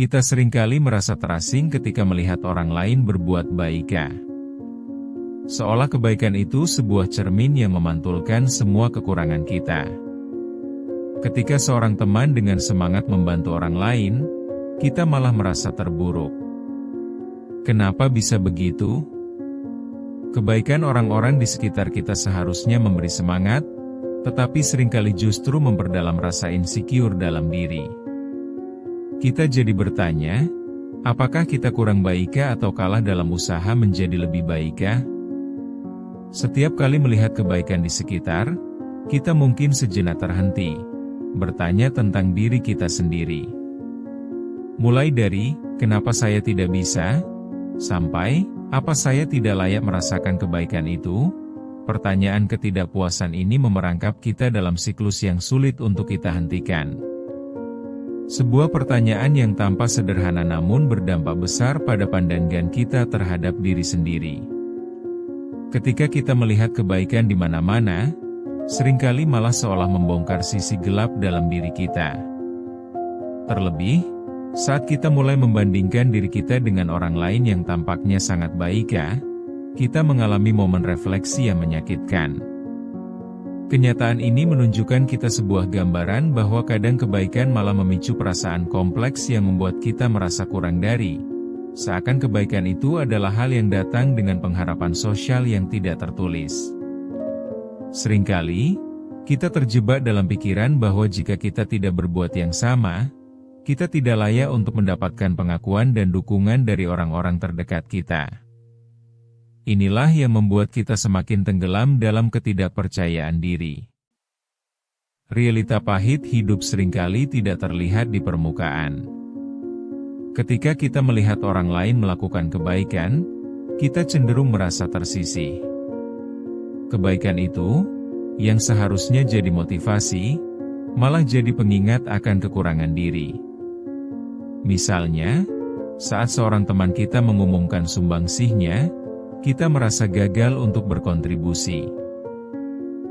Kita seringkali merasa terasing ketika melihat orang lain berbuat baik. Seolah kebaikan itu sebuah cermin yang memantulkan semua kekurangan kita. Ketika seorang teman dengan semangat membantu orang lain, kita malah merasa terburuk. Kenapa bisa begitu? Kebaikan orang-orang di sekitar kita seharusnya memberi semangat, tetapi seringkali justru memperdalam rasa insecure dalam diri. Kita jadi bertanya, apakah kita kurang baik atau kalah dalam usaha menjadi lebih baik? Setiap kali melihat kebaikan di sekitar, kita mungkin sejenak terhenti, bertanya tentang diri kita sendiri. Mulai dari, kenapa saya tidak bisa? Sampai, apa saya tidak layak merasakan kebaikan itu? Pertanyaan ketidakpuasan ini memerangkap kita dalam siklus yang sulit untuk kita hentikan. Sebuah pertanyaan yang tampak sederhana namun berdampak besar pada pandangan kita terhadap diri sendiri. Ketika kita melihat kebaikan di mana-mana, seringkali malah seolah membongkar sisi gelap dalam diri kita. Terlebih, saat kita mulai membandingkan diri kita dengan orang lain yang tampaknya sangat baik, kita mengalami momen refleksi yang menyakitkan. Kenyataan ini menunjukkan kita sebuah gambaran bahwa kadang kebaikan malah memicu perasaan kompleks yang membuat kita merasa kurang dari. Seakan kebaikan itu adalah hal yang datang dengan pengharapan sosial yang tidak tertulis. Seringkali, kita terjebak dalam pikiran bahwa jika kita tidak berbuat yang sama, kita tidak layak untuk mendapatkan pengakuan dan dukungan dari orang-orang terdekat kita. Inilah yang membuat kita semakin tenggelam dalam ketidakpercayaan diri. Realita pahit hidup seringkali tidak terlihat di permukaan. Ketika kita melihat orang lain melakukan kebaikan, kita cenderung merasa tersisih. Kebaikan itu, yang seharusnya jadi motivasi, malah jadi pengingat akan kekurangan diri. Misalnya, saat seorang teman kita mengumumkan sumbangsihnya, kita merasa gagal untuk berkontribusi.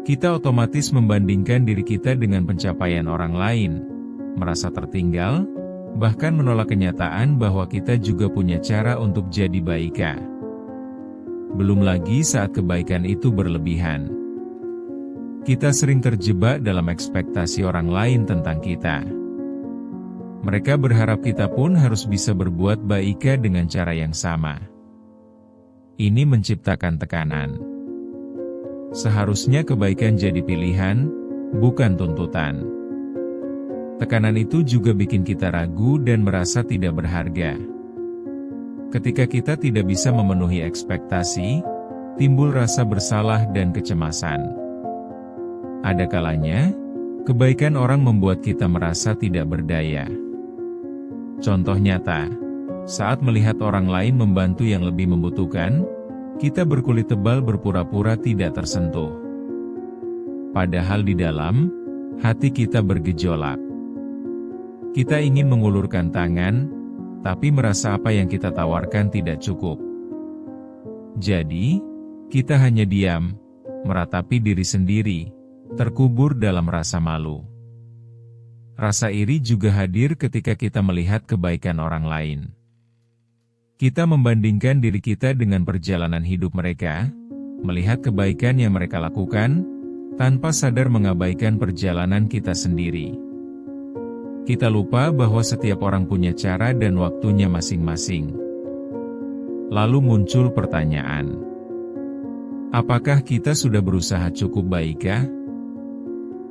Kita otomatis membandingkan diri kita dengan pencapaian orang lain, merasa tertinggal, bahkan menolak kenyataan bahwa kita juga punya cara untuk jadi baik. Belum lagi saat kebaikan itu berlebihan. Kita sering terjebak dalam ekspektasi orang lain tentang kita. Mereka berharap kita pun harus bisa berbuat baik dengan cara yang sama. Ini menciptakan tekanan. Seharusnya kebaikan jadi pilihan, bukan tuntutan. Tekanan itu juga bikin kita ragu dan merasa tidak berharga. Ketika kita tidak bisa memenuhi ekspektasi, timbul rasa bersalah dan kecemasan. Ada kalanya, kebaikan orang membuat kita merasa tidak berdaya. Contoh nyata, saat melihat orang lain membantu yang lebih membutuhkan, kita berkulit tebal berpura-pura tidak tersentuh. Padahal di dalam, hati kita bergejolak. Kita ingin mengulurkan tangan, tapi merasa apa yang kita tawarkan tidak cukup. Jadi, kita hanya diam, meratapi diri sendiri, terkubur dalam rasa malu. Rasa iri juga hadir ketika kita melihat kebaikan orang lain. Kita membandingkan diri kita dengan perjalanan hidup mereka, melihat kebaikan yang mereka lakukan, tanpa sadar mengabaikan perjalanan kita sendiri. Kita lupa bahwa setiap orang punya cara dan waktunya masing-masing. Lalu muncul pertanyaan, apakah kita sudah berusaha cukup baik?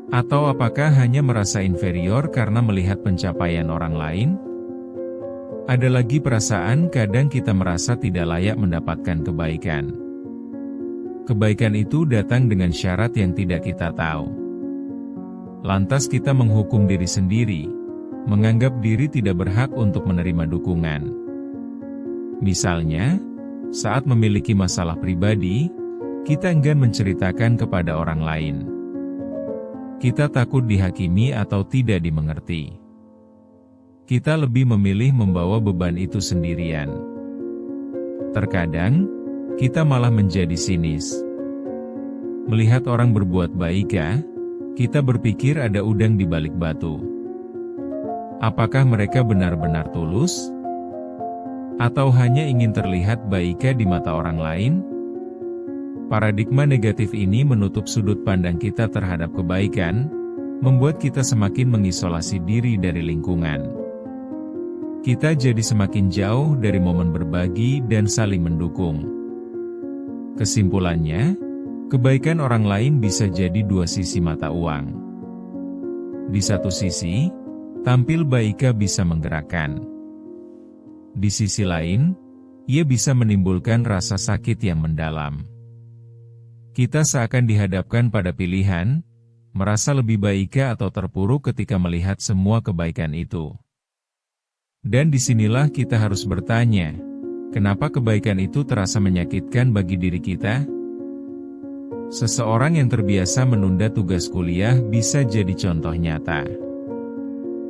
Atau apakah hanya merasa inferior karena melihat pencapaian orang lain? Ada lagi perasaan kadang kita merasa tidak layak mendapatkan kebaikan. Kebaikan itu datang dengan syarat yang tidak kita tahu. Lantas kita menghukum diri sendiri, menganggap diri tidak berhak untuk menerima dukungan. Misalnya, saat memiliki masalah pribadi, kita enggan menceritakan kepada orang lain. Kita takut dihakimi atau tidak dimengerti. Kita lebih memilih membawa beban itu sendirian. Terkadang, kita malah menjadi sinis. Melihat orang berbuat baik, kita berpikir ada udang di balik batu. Apakah mereka benar-benar tulus? Atau hanya ingin terlihat baik di mata orang lain? Paradigma negatif ini menutup sudut pandang kita terhadap kebaikan, membuat kita semakin mengisolasi diri dari lingkungan. Kita jadi semakin jauh dari momen berbagi dan saling mendukung. Kesimpulannya, kebaikan orang lain bisa jadi dua sisi mata uang. Di satu sisi, tampil baik bisa menggerakkan. Di sisi lain, ia bisa menimbulkan rasa sakit yang mendalam. Kita seakan dihadapkan pada pilihan, merasa lebih baik atau terpuruk ketika melihat semua kebaikan itu. Dan disinilah kita harus bertanya, kenapa kebaikan itu terasa menyakitkan bagi diri kita? Seseorang yang terbiasa menunda tugas kuliah bisa jadi contoh nyata.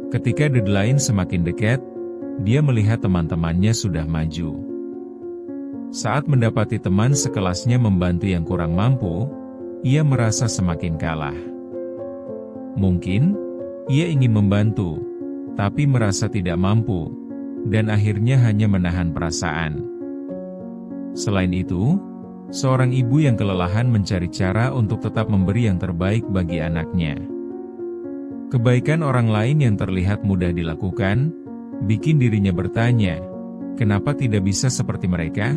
Ketika deadline semakin dekat, dia melihat teman-temannya sudah maju. Saat mendapati teman sekelasnya membantu yang kurang mampu, ia merasa semakin kalah. Mungkin, ia ingin membantu, tapi merasa tidak mampu, dan akhirnya hanya menahan perasaan. Selain itu, seorang ibu yang kelelahan mencari cara untuk tetap memberi yang terbaik bagi anaknya. Kebaikan orang lain yang terlihat mudah dilakukan, bikin dirinya bertanya, kenapa tidak bisa seperti mereka?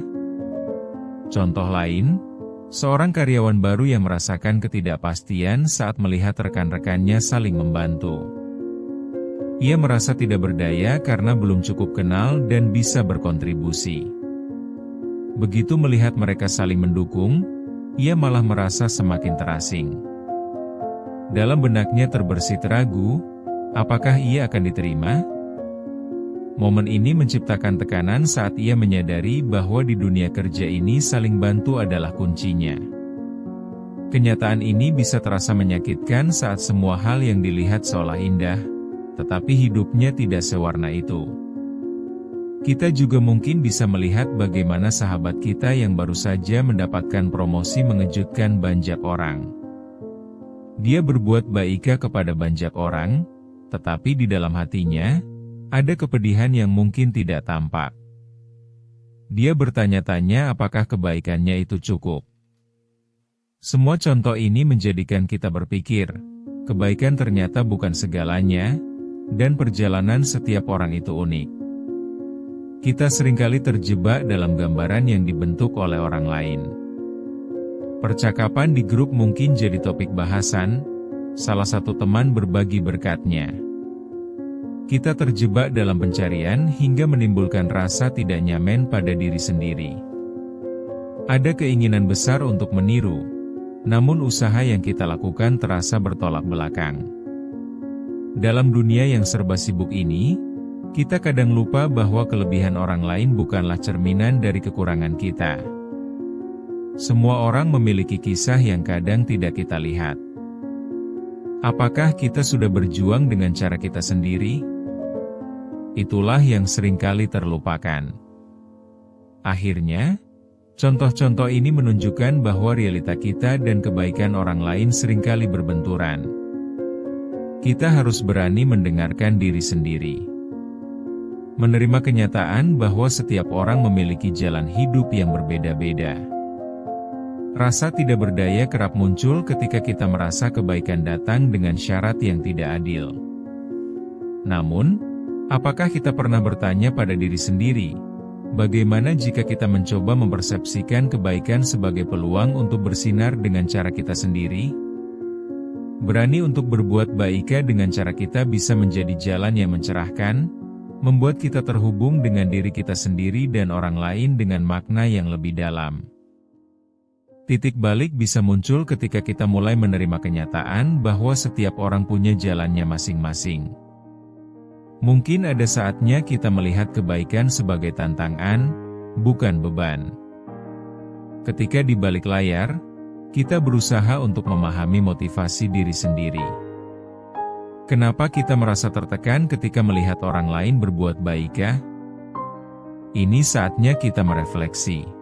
Contoh lain, seorang karyawan baru yang merasakan ketidakpastian saat melihat rekan-rekannya saling membantu. Ia merasa tidak berdaya karena belum cukup kenal dan bisa berkontribusi. Begitu melihat mereka saling mendukung, ia malah merasa semakin terasing. Dalam benaknya terbersit ragu, apakah ia akan diterima? Momen ini menciptakan tekanan saat ia menyadari bahwa di dunia kerja ini saling bantu adalah kuncinya. Kenyataan ini bisa terasa menyakitkan saat semua hal yang dilihat seolah indah, tetapi hidupnya tidak sewarna itu. Kita juga mungkin bisa melihat bagaimana sahabat kita yang baru saja mendapatkan promosi mengejutkan banyak orang. Dia berbuat baik kepada banyak orang, tetapi di dalam hatinya, ada kepedihan yang mungkin tidak tampak. Dia bertanya-tanya apakah kebaikannya itu cukup. Semua contoh ini menjadikan kita berpikir, kebaikan ternyata bukan segalanya, dan perjalanan setiap orang itu unik. Kita seringkali terjebak dalam gambaran yang dibentuk oleh orang lain. Percakapan di grup mungkin jadi topik bahasan, salah satu teman berbagi berkatnya. Kita terjebak dalam pencarian hingga menimbulkan rasa tidak nyaman pada diri sendiri. Ada keinginan besar untuk meniru, namun usaha yang kita lakukan terasa bertolak belakang. Dalam dunia yang serba sibuk ini, kita kadang lupa bahwa kelebihan orang lain bukanlah cerminan dari kekurangan kita. Semua orang memiliki kisah yang kadang tidak kita lihat. Apakah kita sudah berjuang dengan cara kita sendiri? Itulah yang seringkali terlupakan. Akhirnya, contoh-contoh ini menunjukkan bahwa realita kita dan kebaikan orang lain seringkali berbenturan. Kita harus berani mendengarkan diri sendiri. Menerima kenyataan bahwa setiap orang memiliki jalan hidup yang berbeda-beda. Rasa tidak berdaya kerap muncul ketika kita merasa kebaikan datang dengan syarat yang tidak adil. Namun, apakah kita pernah bertanya pada diri sendiri, bagaimana jika kita mencoba mempersepsikan kebaikan sebagai peluang untuk bersinar dengan cara kita sendiri? Berani untuk berbuat baik dengan cara kita bisa menjadi jalan yang mencerahkan, membuat kita terhubung dengan diri kita sendiri dan orang lain dengan makna yang lebih dalam. Titik balik bisa muncul ketika kita mulai menerima kenyataan bahwa setiap orang punya jalannya masing-masing. Mungkin ada saatnya kita melihat kebaikan sebagai tantangan, bukan beban. Ketika di balik layar, kita berusaha untuk memahami motivasi diri sendiri. Kenapa kita merasa tertekan ketika melihat orang lain berbuat baik? Ini saatnya kita merefleksi.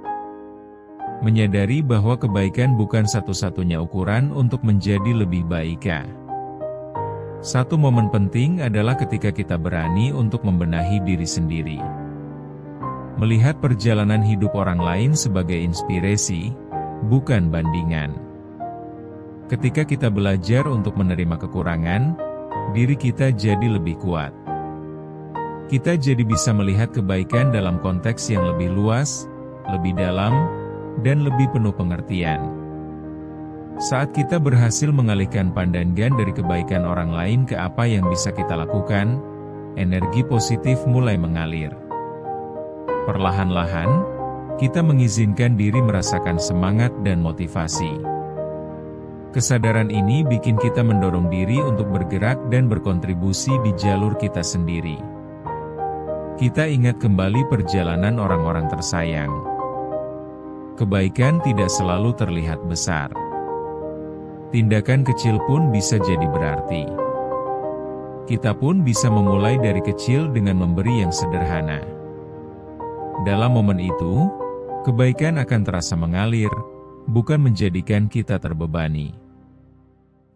Menyadari bahwa kebaikan bukan satu-satunya ukuran untuk menjadi lebih baik. Satu momen penting adalah ketika kita berani untuk membenahi diri sendiri. Melihat perjalanan hidup orang lain sebagai inspirasi, bukan bandingan. Ketika kita belajar untuk menerima kekurangan, diri kita jadi lebih kuat. Kita jadi bisa melihat kebaikan dalam konteks yang lebih luas, lebih dalam, dan lebih penuh pengertian. Saat kita berhasil mengalihkan pandangan dari kebaikan orang lain ke apa yang bisa kita lakukan, energi positif mulai mengalir. Perlahan-lahan, kita mengizinkan diri merasakan semangat dan motivasi. Kesadaran ini bikin kita mendorong diri untuk bergerak dan berkontribusi di jalur kita sendiri. Kita ingat kembali perjalanan orang-orang tersayang. Kebaikan tidak selalu terlihat besar. Tindakan kecil pun bisa jadi berarti. Kita pun bisa memulai dari kecil dengan memberi yang sederhana. Dalam momen itu, kebaikan akan terasa mengalir, bukan menjadikan kita terbebani.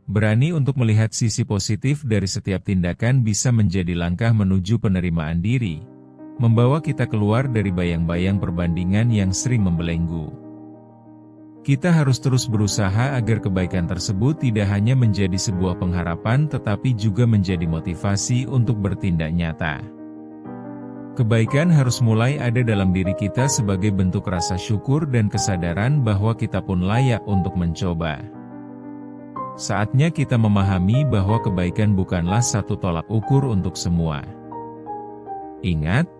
Berani untuk melihat sisi positif dari setiap tindakan bisa menjadi langkah menuju penerimaan diri, membawa kita keluar dari bayang-bayang perbandingan yang sering membelenggu. Kita harus terus berusaha agar kebaikan tersebut tidak hanya menjadi sebuah pengharapan tetapi juga menjadi motivasi untuk bertindak nyata. Kebaikan harus mulai ada dalam diri kita sebagai bentuk rasa syukur dan kesadaran bahwa kita pun layak untuk mencoba. Saatnya kita memahami bahwa kebaikan bukanlah satu tolak ukur untuk semua. Ingat,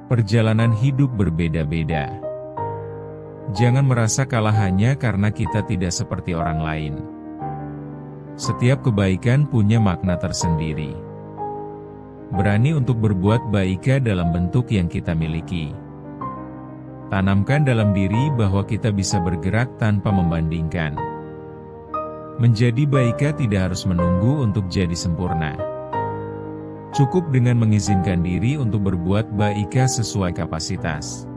perjalanan hidup berbeda-beda. Jangan merasa kalah hanya karena kita tidak seperti orang lain. Setiap kebaikan punya makna tersendiri. Berani untuk berbuat baik dalam bentuk yang kita miliki. Tanamkan dalam diri bahwa kita bisa bergerak tanpa membandingkan. Menjadi baik tidak harus menunggu untuk jadi sempurna. Cukup dengan mengizinkan diri untuk berbuat baik sesuai kapasitas.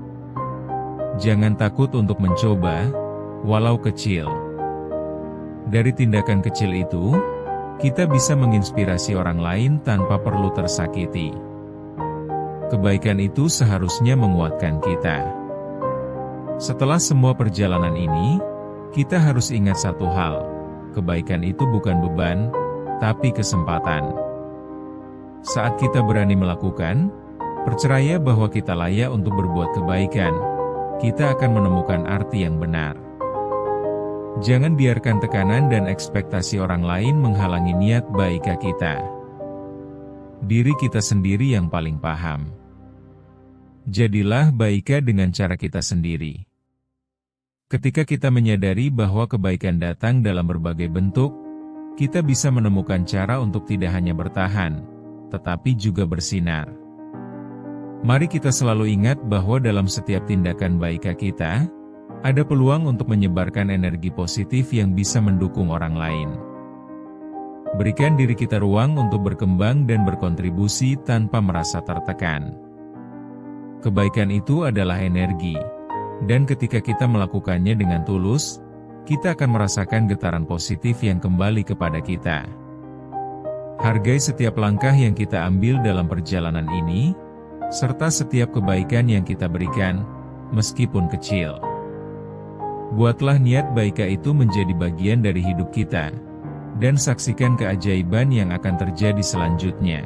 Jangan takut untuk mencoba, walau kecil. Dari tindakan kecil itu, kita bisa menginspirasi orang lain tanpa perlu tersakiti. Kebaikan itu seharusnya menguatkan kita. Setelah semua perjalanan ini, kita harus ingat satu hal, kebaikan itu bukan beban, tapi kesempatan. Saat kita berani melakukan, percaya bahwa kita layak untuk berbuat kebaikan, kita akan menemukan arti yang benar. Jangan biarkan tekanan dan ekspektasi orang lain menghalangi niat baik kita. Diri kita sendiri yang paling paham. Jadilah baik dengan cara kita sendiri. Ketika kita menyadari bahwa kebaikan datang dalam berbagai bentuk, kita bisa menemukan cara untuk tidak hanya bertahan, tetapi juga bersinar. Mari kita selalu ingat bahwa dalam setiap tindakan baik kita, ada peluang untuk menyebarkan energi positif yang bisa mendukung orang lain. Berikan diri kita ruang untuk berkembang dan berkontribusi tanpa merasa tertekan. Kebaikan itu adalah energi, dan ketika kita melakukannya dengan tulus, kita akan merasakan getaran positif yang kembali kepada kita. Hargai setiap langkah yang kita ambil dalam perjalanan ini, serta setiap kebaikan yang kita berikan, meskipun kecil. Buatlah niat baik itu menjadi bagian dari hidup kita, dan saksikan keajaiban yang akan terjadi selanjutnya.